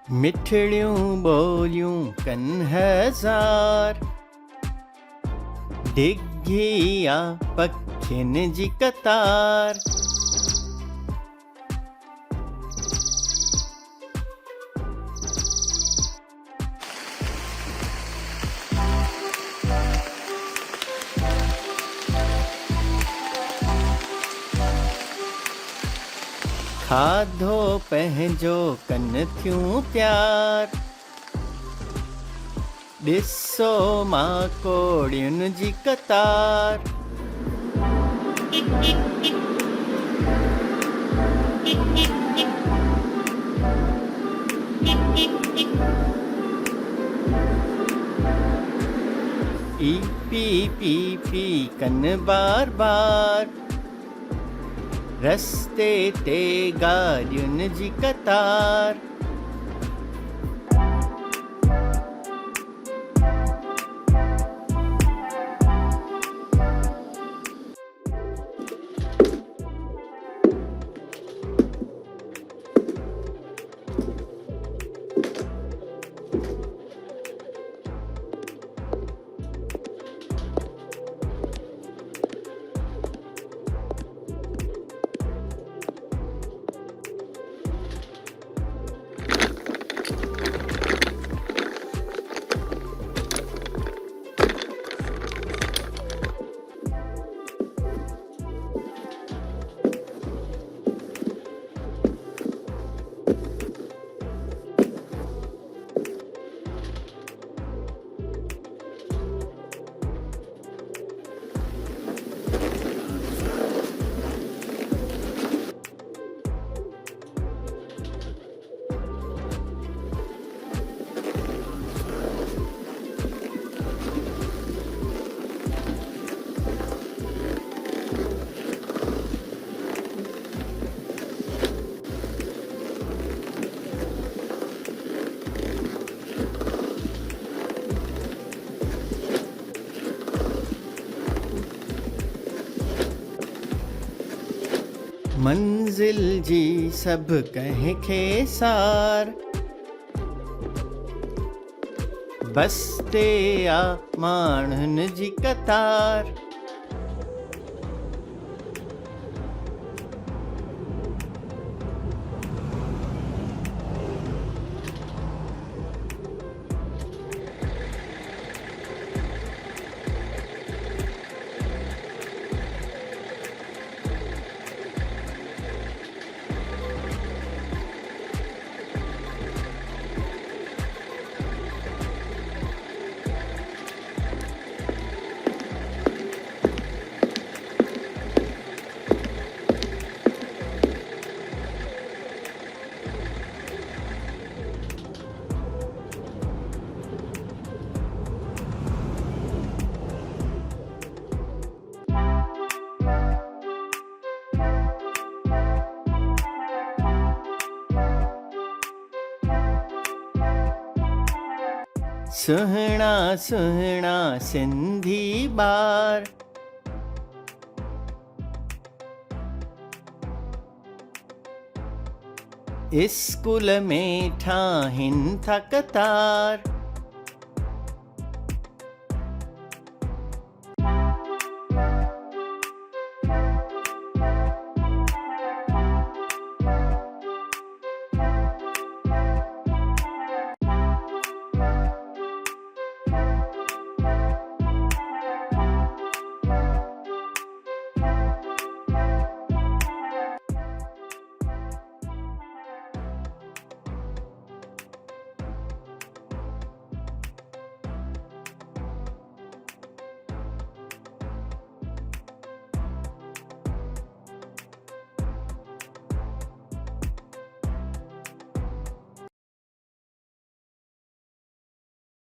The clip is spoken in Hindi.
मिठड़ियूं ॿोलियूं कनि हज़ार, डिघी आ पखियुनि जी कतार। खाधो पंहिंजो कनि थियूं प्यार, ॾिसो माकोड़ियुनि जी कतार। ई पी पी पी कनि बार बार, रस्ते ते गाॾियुनि जी कतार। मंज़िल जी सभु कंहिंखे सार, बस ते आ माण्हुनि जी कतार। सुहिणा सुहिणा सिंधी ॿार, स्कूल में ठाहिनि था कतार।